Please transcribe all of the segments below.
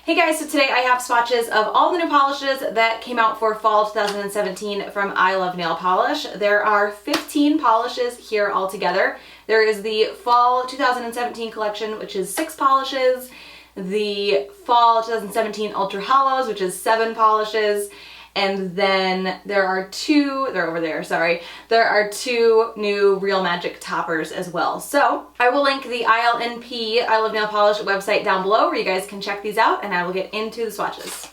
Hey guys, so today I have swatches of all the new polishes that came out for fall 2017 from I Love Nail Polish. There are 15 polishes here altogether. There is the fall 2017 collection, which is 6 polishes, the fall 2017 Ultra Hollows, which is 7 polishes, and then there are two new Real Magic toppers as well. So I will link the ILNP, I Love Nail Polish website down below where you guys can check these out, and I will get into the swatches.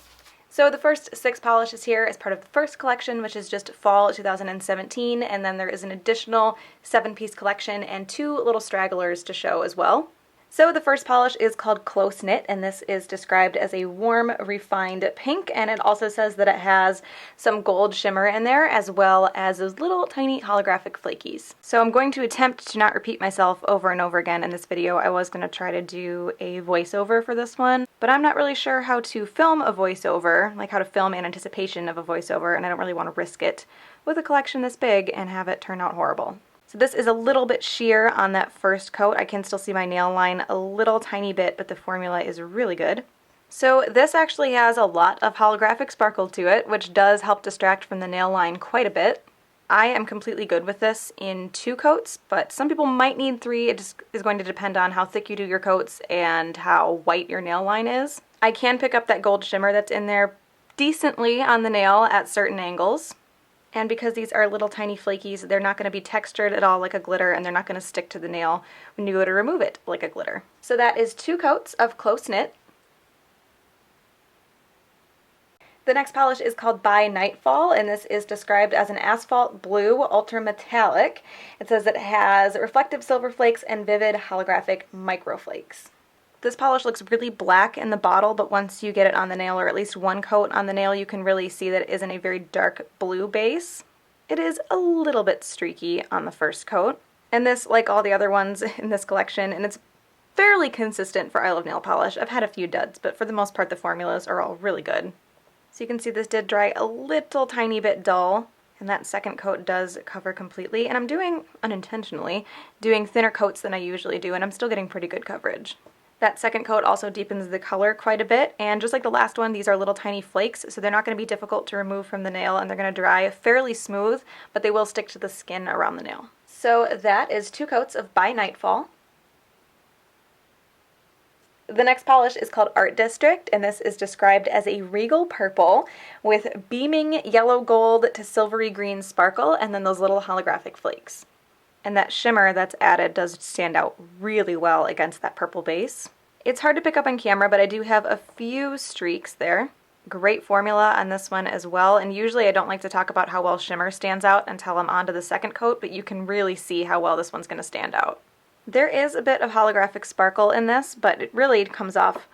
So the first 6 polishes here is part of the first collection, which is just fall 2017, and then there is an additional 7-piece collection and 2 little stragglers to show as well. So the first polish is called Close Knit, and this is described as a warm, refined pink, and it also says that it has some gold shimmer in there, as well as those little tiny holographic flakies. So I'm going to attempt to not repeat myself over and over again in this video. I was going to try to do a voiceover for this one, but I'm not really sure how to film a voiceover, like how to film in anticipation of a voiceover, and I don't really want to risk it with a collection this big and have it turn out horrible. So this is a little bit sheer on that first coat. I can still see my nail line a little tiny bit, but the formula is really good. So this actually has a lot of holographic sparkle to it, which does help distract from the nail line quite a bit. I am completely good with this in 2 coats, but some people might need 3. It just is going to depend on how thick you do your coats and how white your nail line is. I can pick up that gold shimmer that's in there decently on the nail at certain angles. And because these are little tiny flakies, they're not going to be textured at all like a glitter, and they're not going to stick to the nail when you go to remove it like a glitter. So that is 2 coats of Close Knit. The next polish is called By Nightfall, and this is described as an asphalt blue ultra metallic. It says it has reflective silver flakes and vivid holographic microflakes. This polish looks really black in the bottle, but once you get it on the nail, or at least 1 coat on the nail, you can really see that it is in a very dark blue base. It is a little bit streaky on the first coat. And this, like all the other ones in this collection, and it's fairly consistent for I Love Nail Polish. I've had a few duds, but for the most part the formulas are all really good. So you can see this did dry a little tiny bit dull, and that second coat does cover completely. And I'm doing, unintentionally, thinner coats than I usually do, and I'm still getting pretty good coverage. That second coat also deepens the color quite a bit, and just like the last one, these are little tiny flakes, so they're not going to be difficult to remove from the nail, and they're going to dry fairly smooth, but they will stick to the skin around the nail. So that is 2 coats of By Nightfall. The next polish is called Art District, and this is described as a regal purple with beaming yellow gold to silvery green sparkle, and then those little holographic flakes. And that shimmer that's added does stand out really well against that purple base. It's hard to pick up on camera, but I do have a few streaks there. Great formula on this one as well, and usually I don't like to talk about how well shimmer stands out until I'm onto the second coat, but you can really see how well this one's going to stand out. There is a bit of holographic sparkle in this, but it really comes off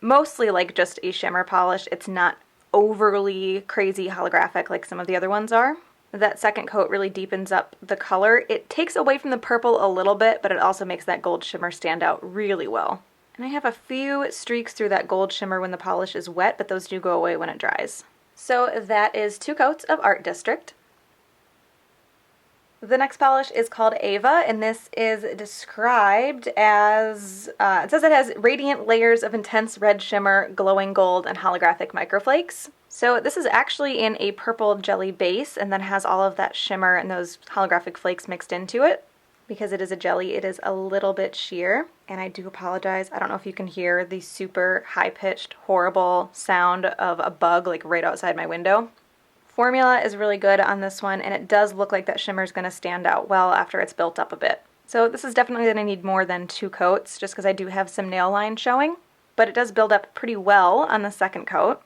mostly like just a shimmer polish. It's not overly crazy holographic like some of the other ones are. That second coat really deepens up the color. It takes away from the purple a little bit, but it also makes that gold shimmer stand out really well. And I have a few streaks through that gold shimmer when the polish is wet, but those do go away when it dries. So that is 2 coats of Art District. The next polish is called Ava, and this is described as, it says it has radiant layers of intense red shimmer, glowing gold, and holographic microflakes. So this is actually in a purple jelly base, and then has all of that shimmer and those holographic flakes mixed into it. Because it is a jelly, it is a little bit sheer, and I do apologize. I don't know if you can hear the super high-pitched, horrible sound of a bug like right outside my window. Formula is really good on this one, and it does look like that shimmer is going to stand out well after it's built up a bit. So this is definitely going to need more than 2 coats, just because I do have some nail line showing, but it does build up pretty well on the second coat.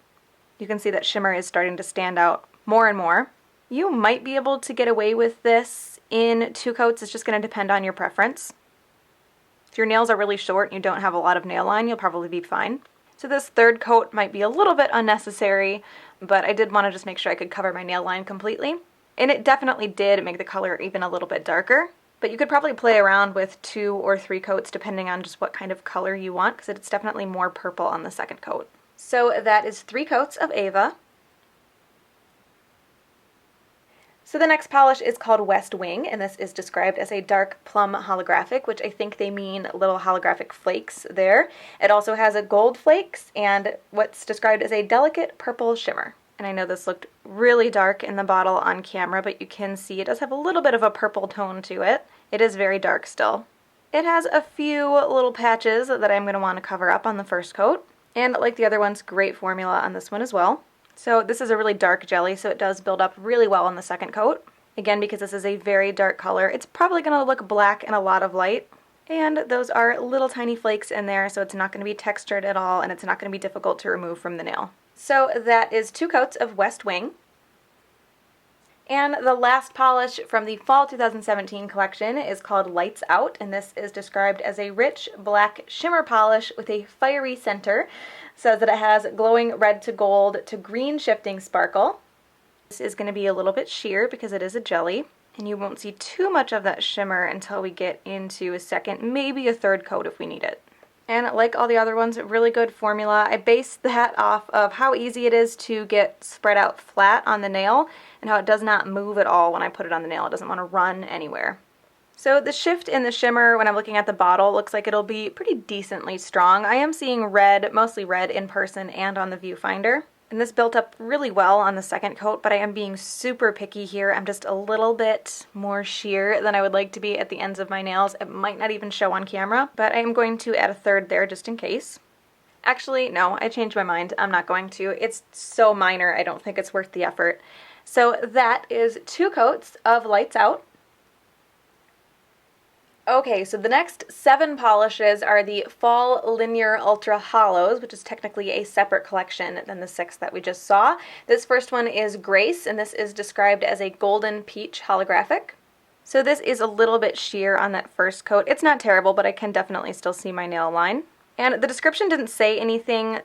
You can see that shimmer is starting to stand out more and more. You might be able to get away with this in 2 coats. It's just going to depend on your preference. If your nails are really short and you don't have a lot of nail line, you'll probably be fine. So this third coat might be a little bit unnecessary, but I did want to just make sure I could cover my nail line completely. And it definitely did make the color even a little bit darker, but you could probably play around with 2 or 3 coats depending on just what kind of color you want, because it's definitely more purple on the second coat. So that is 3 coats of Ava. So So the next polish is called West Wing, and this is described as a dark plum holographic, which I think they mean little holographic flakes there. It also has a gold flakes and what's described as a delicate purple shimmer. And I know this looked really dark in the bottle on camera, but you can see it does have a little bit of a purple tone to it. It is very dark still. It has a few little patches that I'm going to want to cover up on the first coat. And like the other ones, great formula on this one as well. So this is a really dark jelly, so it does build up really well on the second coat. Again, because this is a very dark color, it's probably going to look black in a lot of light. And those are little tiny flakes in there, so it's not going to be textured at all, and it's not going to be difficult to remove from the nail. So that is 2 coats of West Wing. And the last polish from the Fall 2017 collection is called Lights Out, and this is described as a rich black shimmer polish with a fiery center. Says that it has glowing red to gold to green shifting sparkle. This is going to be a little bit sheer because it is a jelly, and you won't see too much of that shimmer until we get into a second, maybe a third coat if we need it. And like all the other ones, really good formula. I based that off of how easy it is to get spread out flat on the nail and how it does not move at all when I put it on the nail. It doesn't want to run anywhere. So the shift in the shimmer when I'm looking at the bottle looks like it'll be pretty decently strong. I am seeing red, mostly red in person and on the viewfinder. And this built up really well on the second coat, but I am being super picky here. I'm just a little bit more sheer than I would like to be at the ends of my nails. It might not even show on camera, but I am going to add a third there just in case. Actually, no, I changed my mind. I'm not going to. It's so minor, I don't think it's worth the effort. So that is 2 coats of Lights Out. Okay, so the next 7 polishes are the Fall Linear Ultra Hollows, which is technically a separate collection than the 6 that we just saw. This first one is Grace, and this is described as a golden peach holographic. So this is a little bit sheer on that first coat. It's not terrible, but I can definitely still see my nail line. And the description didn't say anything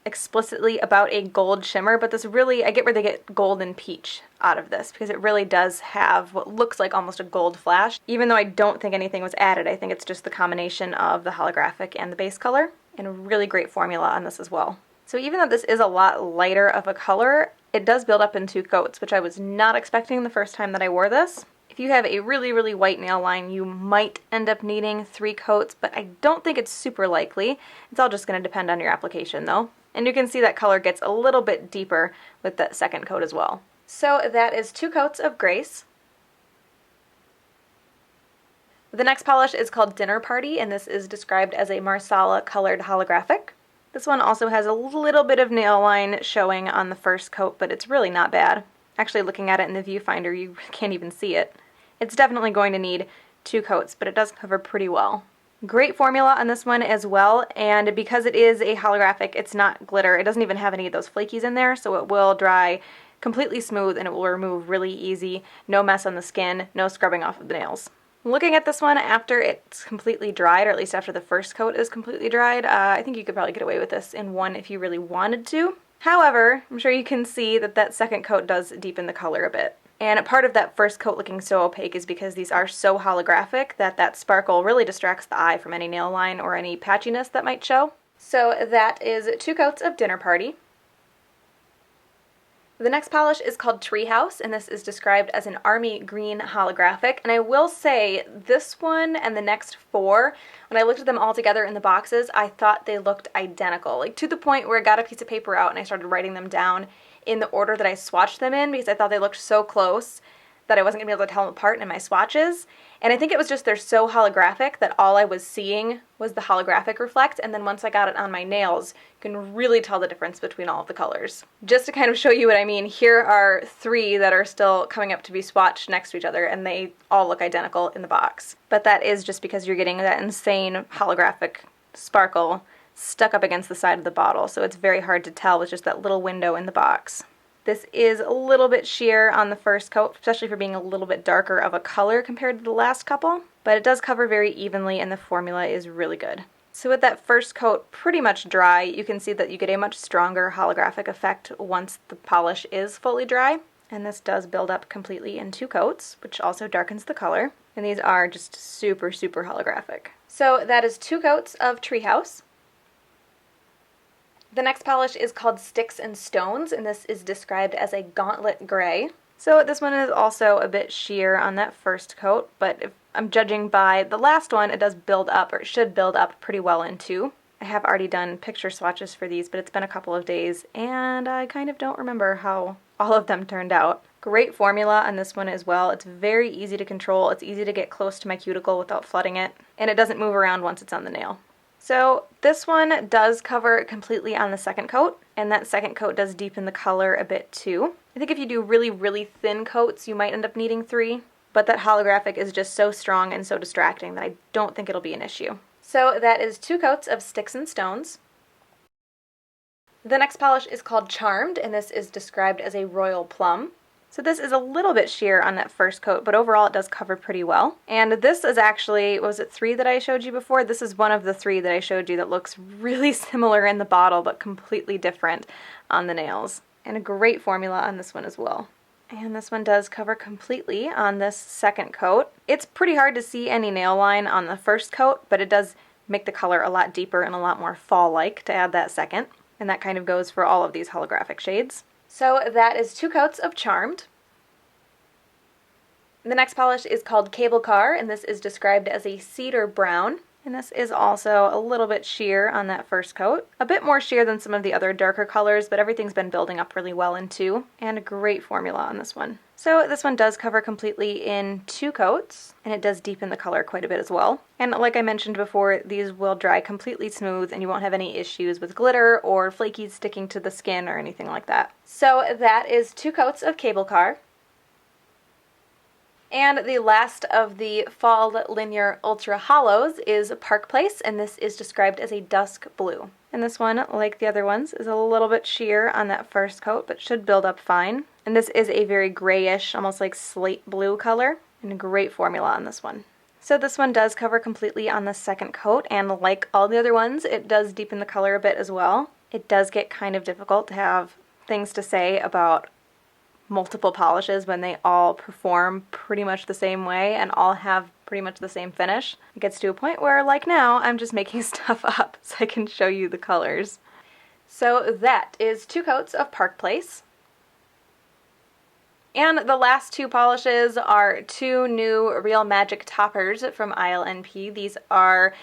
explicitly about a gold shimmer, but this really, I get where they get gold and peach out of this because it really does have what looks like almost a gold flash. Even though I don't think anything was added, I think it's just the combination of the holographic and the base color, and a really great formula on this as well. So even though this is a lot lighter of a color, it does build up in 2 coats, which I was not expecting the first time that I wore this. If you have a really, really white nail line, you might end up needing 3 coats, but I don't think it's super likely. It's all just going to depend on your application though. And you can see that color gets a little bit deeper with that second coat as well. So that is 2 coats of Grace. The next polish is called Dinner Party, and this is described as a Marsala colored holographic. This one also has a little bit of nail line showing on the first coat, but it's really not bad. Actually, looking at it in the viewfinder, you can't even see it. It's definitely going to need 2 coats, but it does cover pretty well. Great formula on this one as well, and because it is a holographic, it's not glitter. It doesn't even have any of those flakies in there, so it will dry completely smooth and it will remove really easy. No mess on the skin, no scrubbing off of the nails. Looking at this one after it's completely dried, or at least after the first coat is completely dried, I think you could probably get away with this in one if you really wanted to. However, I'm sure you can see that that second coat does deepen the color a bit. And part of that first coat looking so opaque is because these are so holographic that that sparkle really distracts the eye from any nail line or any patchiness that might show. So that is 2 coats of Dinner Party. The next polish is called Treehouse, and this is described as an army green holographic. And I will say this one and the next 4, when I looked at them all together in the boxes, I thought they looked identical. Like to the point where I got a piece of paper out and I started writing them down in the order that I swatched them in because I thought they looked so close that I wasn't going to be able to tell them apart in my swatches. And I think it was just they're so holographic that all I was seeing was the holographic reflect, and then once I got it on my nails, you can really tell the difference between all of the colors. Just to kind of show you what I mean, here are 3 that are still coming up to be swatched next to each other, and they all look identical in the box. But that is just because you're getting that insane holographic sparkle stuck up against the side of the bottle, so it's very hard to tell with just that little window in the box. This is a little bit sheer on the first coat, especially for being a little bit darker of a color compared to the last couple, but it does cover very evenly and the formula is really good. So with that first coat pretty much dry, you can see that you get a much stronger holographic effect once the polish is fully dry, and this does build up completely in 2 coats, which also darkens the color, and these are just super, super holographic. So that is 2 coats of Treehouse. The next polish is called Sticks and Stones, and this is described as a gauntlet gray. So this one is also a bit sheer on that first coat, but if I'm judging by the last one, it does build up, or it should build up pretty well in two. I have already done picture swatches for these, but it's been a couple of days, and I kind of don't remember how all of them turned out. Great formula on this one as well. It's very easy to control. It's easy to get close to my cuticle without flooding it, and it doesn't move around once it's on the nail. So this one does cover completely on the second coat, and that second coat does deepen the color a bit too. I think if you do really, really thin coats, you might end up needing 3, but that holographic is just so strong and so distracting that I don't think it'll be an issue. So that is 2 coats of Sticks and Stones. The next polish is called Charmed, and this is described as a royal plum. So this is a little bit sheer on that first coat, but overall it does cover pretty well. And this is actually, was it 3 that I showed you before? This is one of the 3 that I showed you that looks really similar in the bottle, but completely different on the nails. And a great formula on this one as well. And this one does cover completely on this second coat. It's pretty hard to see any nail line on the first coat, but it does make the color a lot deeper and a lot more fall-like to add that second. And that kind of goes for all of these holographic shades. So that is 2 coats of Charmed. The next polish is called Cable Car, and this is described as a cedar brown. And this is also a little bit sheer on that first coat. A bit more sheer than some of the other darker colors, but everything's been building up really well in 2. And a great formula on this one. So this one does cover completely in 2 coats, and it does deepen the color quite a bit as well. And like I mentioned before, these will dry completely smooth and you won't have any issues with glitter or flakies sticking to the skin or anything like that. So that is 2 coats of Cable Car. And the last of the Fall Linear Ultra Hollows is Park Place, and this is described as a dusk blue. And this one, like the other ones, is a little bit sheer on that first coat, but should build up fine. And this is a very grayish, almost like slate blue color, and a great formula on this one. So this one does cover completely on the second coat, and like all the other ones, it does deepen the color a bit as well. It does get kind of difficult to have things to say about multiple polishes when they all perform pretty much the same way and all have pretty much the same finish. It gets to a point where, like now, I'm just making stuff up so I can show you the colors. So that is 2 coats of Park Place. And the last 2 polishes are 2 new Real Magic toppers from ILNP. These are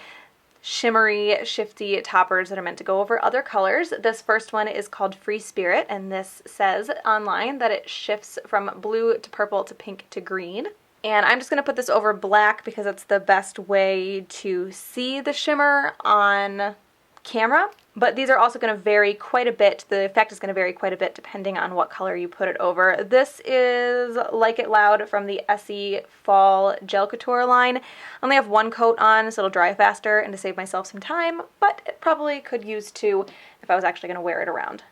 shimmery, shifty toppers that are meant to go over other colors. This first one is called Free Spirit, and this says online that it shifts from blue to purple to pink to green. And I'm just going to put this over black because it's the best way to see the shimmer on camera. But these are also going to vary quite a bit. The effect is going to vary quite a bit depending on what color you put it over. This is Like It Loud from the Essie Fall Gel Couture line. I only have 1 coat on, so it'll dry faster and to save myself some time, but it probably could use 2 if I was actually going to wear it around.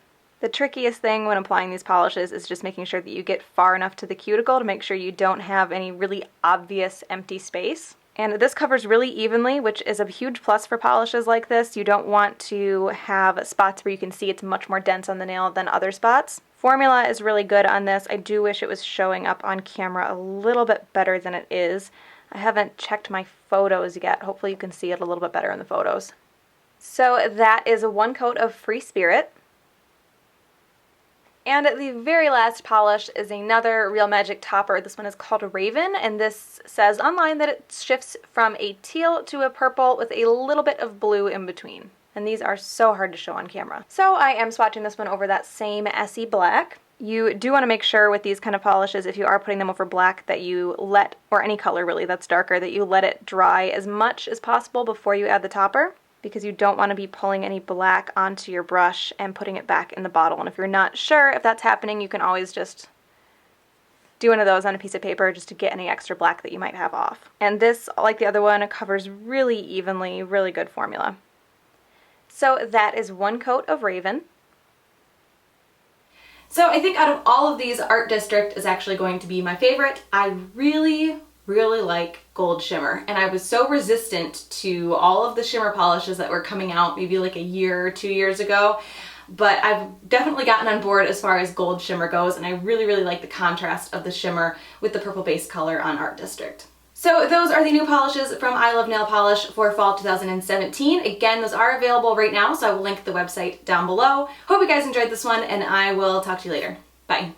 The trickiest thing when applying these polishes is just making sure that you get far enough to the cuticle to make sure you don't have any really obvious empty space. And this covers really evenly, which is a huge plus for polishes like this. You don't want to have spots where you can see it's much more dense on the nail than other spots. Formula is really good on this. I do wish it was showing up on camera a little bit better than it is. I haven't checked my photos yet. Hopefully you can see it a little bit better in the photos. So that is 1 coat of Free Spirit. And the very last polish is another Real Magic topper. This one is called Raven, and this says online that it shifts from a teal to a purple with a little bit of blue in between. And these are so hard to show on camera. So I am swatching this one over that same Essie black. You do want to make sure with these kind of polishes, if you are putting them over black, that you let, or any color really that's darker, that you let it dry as much as possible before you add the topper, because you don't want to be pulling any black onto your brush and putting it back in the bottle. And if you're not sure if that's happening, you can always just do one of those on a piece of paper just to get any extra black that you might have off. And this, like the other one, covers really evenly, really good formula. So that is 1 coat of Raven. So I think out of all of these, Art District is actually going to be my favorite. I really like gold shimmer, and I was so resistant to all of the shimmer polishes that were coming out maybe like a year or 2 years ago, but I've definitely gotten on board as far as gold shimmer goes, and I really like the contrast of the shimmer with the purple base color on Art District. So those are the new polishes from I Love Nail Polish for fall 2017. Again, those are available right now, so I will link the website down below. Hope you guys enjoyed this one, and I will talk to you later. Bye.